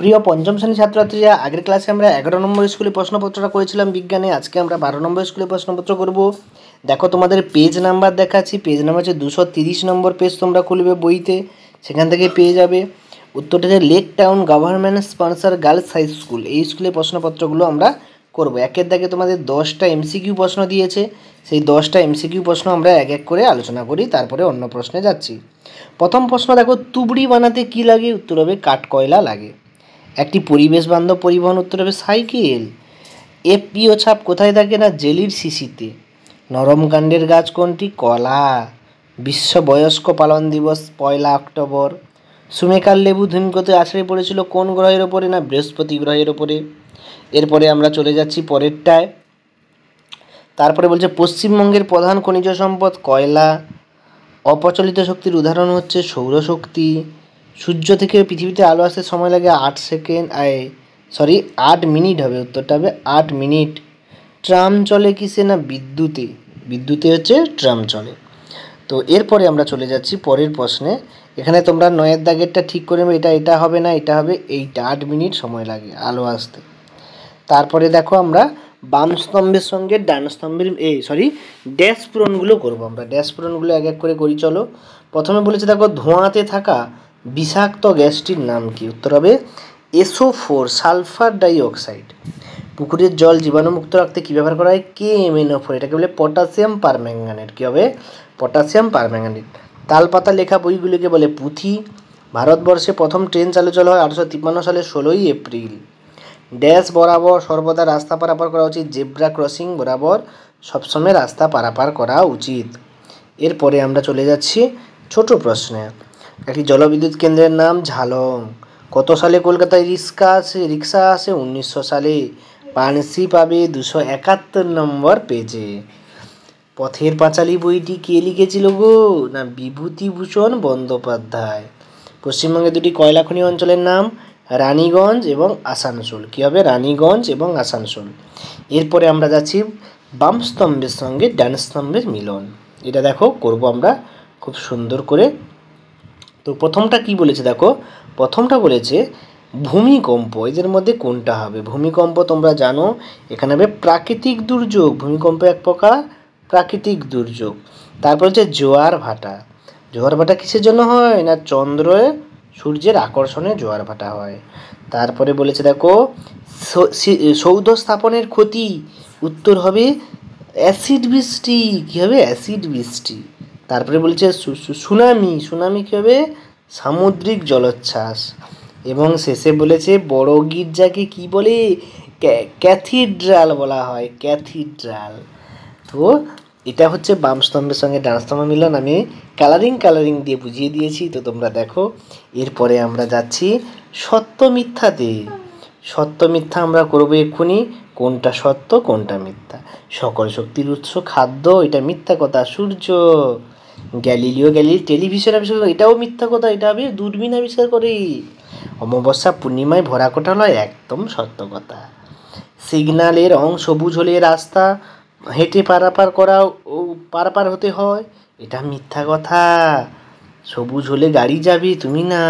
প্রিয় পঞ্চম শ্রেণীর ছাত্রছাত্রীরা, আগের ক্লাসে আমরা 11 নম্বর স্কুলে প্রশ্নপত্রটা করেছিলাম বিজ্ঞানে। আজকে আমরা 12 নম্বর স্কুলে প্রশ্নপত্র করব। দেখো, তোমাদের পেজ নাম্বার দেখাচ্ছি। পেজ নাম্বার হচ্ছে 230 নম্বর পেজ। তোমরা খুলবে বইতে, সেখান থেকে পেয়ে যাবে। উত্তরটা হচ্ছে lake town government sponsor girls high school. এই স্কুলে প্রশ্নপত্রগুলো আমরা করব। একের দাগে তোমাদের 10টা এমসিকিউ প্রশ্ন দিয়েছে। সেই 10টা এমসিকিউ প্রশ্ন আমরা এক এক করে আলোচনা করি, তারপরে অন্য প্রশ্নে যাচ্ছি। প্রথম প্রশ্ন দেখো, তুবড়ি বানাতে কি লাগে? উত্তর হবে কাঠকয়লা লাগে। একটি পরিবেশ বান্ধব পরিবহন, উত্তর হবে সাইকেল। এফপিও ছাপ কোথায় থাকে? না জেলির শিশিতে। নরম কাণ্ডের গাছ কোনটি? কলা। বিশ্ব বয়স্ক পালন দিবস 1 অক্টোবর। সুমেকার লেবু ধূমকেতু আছড়ে পড়েছিল কোন গ্রহের ওপরে? না বৃহস্পতি গ্রহের ওপরে। এরপরে আমরা চলে যাচ্ছি পরেরটায়। তারপরে বলছে পশ্চিমবঙ্গের প্রধান খনিজ সম্পদ কয়লা। অপ্রচলিত শক্তির উদাহরণ হচ্ছে সৌরশক্তি। সূর্য থেকে পৃথিবীতে আলো আসতে সময় লাগে 8 মিনিট হবে। উত্তরটা হবে 8 মিনিট। ট্রাম চলে কিসে? না বিদ্যুতে। বিদ্যুতে হচ্ছে ট্রাম চলে। তো এরপরে আমরা চলে যাচ্ছি পরের প্রশ্নে। এখানে তোমরা 9-এর দাগেরটা ঠিক করে নেবে। এটা হবে না, এটা হবে এইটা। 8 মিনিট সময় লাগে আলো আসতে। তারপরে দেখো, আমরা বাম স্তম্ভের সঙ্গে ডান স্তম্ভের ড্যাশ পূরণগুলো করবো। আমরা ড্যাশ পূরণগুলো এক এক করে করি, চলো। প্রথমে বলেছে দেখো, ধোঁয়াতে থাকা বিষাক্ত গ্যাসটির নাম কি? উত্তর হবে SO4 সালফার ডাইঅক্সাইড। পুকুরের জল জীবাণুমুক্ত রাখতে কী ব্যবহার করা হয়? KMNO4। এটাকে বলে পটাশিয়াম পারম্যাঙ্গানেট। কী হবে? Potassium permanganate. তালপাতা লেখা বইগুলিকে বলে পুঁথি। ভারতবর্ষে প্রথম ট্রেন চালু হয় 1853 সালের 16ই এপ্রিল। ড্যাশ বরাবর সর্বদা রাস্তা পারাপার করা উচিত? জেব্রা ক্রসিং বরাবর সবসময় রাস্তা পারাপার করা উচিত। এরপরে আমরা চলে যাচ্ছি ছোট প্রশ্নে। একটি জলবিদ্যুৎ কেন্দ্রের নাম ঝালং। কত সালে কলকাতায় রিক্সা আসে? 1900 সালে। পানসি পাবে 271 নম্বর পেজে। পথের পাঁচালী বইটি কে লিখেছিল গো? না বিভূতিভূষণ বন্দ্যোপাধ্যায়। পশ্চিমবঙ্গের দুটি কয়লা খনি অঞ্চলের নাম রানীগঞ্জ এবং আসানসোল। কী হবে? রানীগঞ্জ এবং আসানসোল। এরপরে আমরা যাচ্ছি বাম স্তম্ভের সঙ্গে ডান স্তম্ভের মিলন। এটা দেখো করব আমরা খুব সুন্দর করে। তো প্রথমটা কি বলেছে দেখো, প্রথমটা বলেছে ভূমিকম্প। এদের মধ্যে কোনটা হবে? ভূমিকম্প তোমরা জানো এখানে হবে প্রাকৃতিক দুর্যোগ। ভূমিকম্প এক প্রকার প্রাকৃতিক দুর্যোগ। তারপর হচ্ছে জোয়ার ভাটা। জোয়ার ভাটা কিসের জন্য হয়? না সূর্যের আকর্ষণে জোয়ার ভাটা হয়। তারপরে বলেছে দেখো সৌধ স্থাপনের ক্ষতি। উত্তর হবে অ্যাসিড বৃষ্টি। কী হবে? অ্যাসিড বৃষ্টি। তারপরে বলেছে সুনামি। সুনামি কী হবে? সামুদ্রিক জলোচ্ছ্বাস। এবং শেষে বলেছে বড় গির্জাকে কি বলে? ক্যাথিড্রাল বলা হয়, ক্যাথিড্রাল। তো এটা হচ্ছে বাম স্তম্ভের সঙ্গে ডান স্তম্ভ মিলন। আমি কালারিং দিয়ে বুঝিয়ে দিয়েছি, তো তোমরা দেখো। এরপরে আমরা যাচ্ছি সত্য মিথ্যাতে। সত্য মিথ্যা আমরা করবো এক্ষুনি। কোনটা সত্য কোনটা মিথ্যা? সকল শক্তির উৎস খাদ্য, এটা মিথ্যা কথা। সূর্য। গ্যালিলিও টেলিভিশন আবিষ্কার করে, এটাও মিথ্যা কথা। এটা হবে দূরবীন আবিষ্কার করে। অমাবস্যা পূর্ণিমায় ভরা কোটা নয়, একদম সত্য কথা। সিগন্যালের রং সবুজ হলে রাস্তা হেঁটে পারাপার হতে হয়, এটা মিথ্যা কথা। সবুজ হলে গাড়ি যাবে, তুমি না।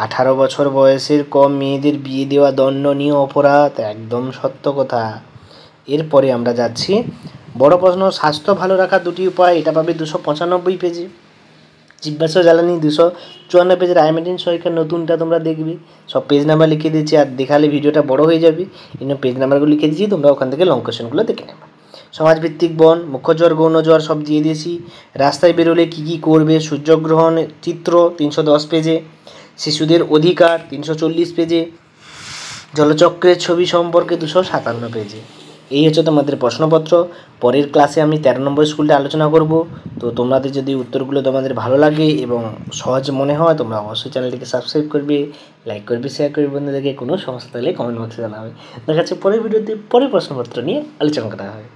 18 বছর বয়সের কম মেয়েদের বিয়ে দেওয়া দণ্ডনীয় অপরাধ, একদম সত্য কথা। এরপরে আমরা যাচ্ছি বড় প্রশ্ন, স্বাস্থ্য ভালো রাখার দুটি উপায়। এটা পাবে 295 পেজে। জীবাশ্ম জ্বালানি 254 পেজের আইমেডিন সরকার নতুনটা তোমরা দেখবে। সব পেজ নাম্বার লিখে দিয়েছি, আর দেখালে ভিডিওটা বড় হয়ে যাবে। এই পেজ নাম্বারগুলো লিখে দিয়েছি, তোমরা ওখান থেকে লং কোয়েশ্চেনগুলো দেখে নেবে। সমাজভিত্তিক বন, মুখ্য জ্বর, গৌণ জ্বর সব দিয়ে দিয়েছি। রাস্তায় বেরোলে কী কী করবে? সূর্যগ্রহণ চিত্র 310 পেজে। শিশুদের অধিকার 340 পেজে। জলচক্রের ছবি সম্পর্কে 257 পেজে। এই হচ্ছে তোমাদের প্রশ্নপত্র। পরের ক্লাসে আমি 13 নম্বর স্কুলটা আলোচনা করব। তো তোমাদের যদি উত্তরগুলো তোমাদের ভালো লাগে এবং সহজ মনে হয়, তোমরা অবশ্যই চ্যানেলটিকে সাবস্ক্রাইব করবে, লাইক করবে, শেয়ার করবে বন্ধুদেরকে। কোনো সমস্যা থাকলে কমেন্ট বক্সে জানাবে। দেখা যাচ্ছে পরের ভিডিওতে পরের প্রশ্নপত্র নিয়ে আলোচনা করা হবে।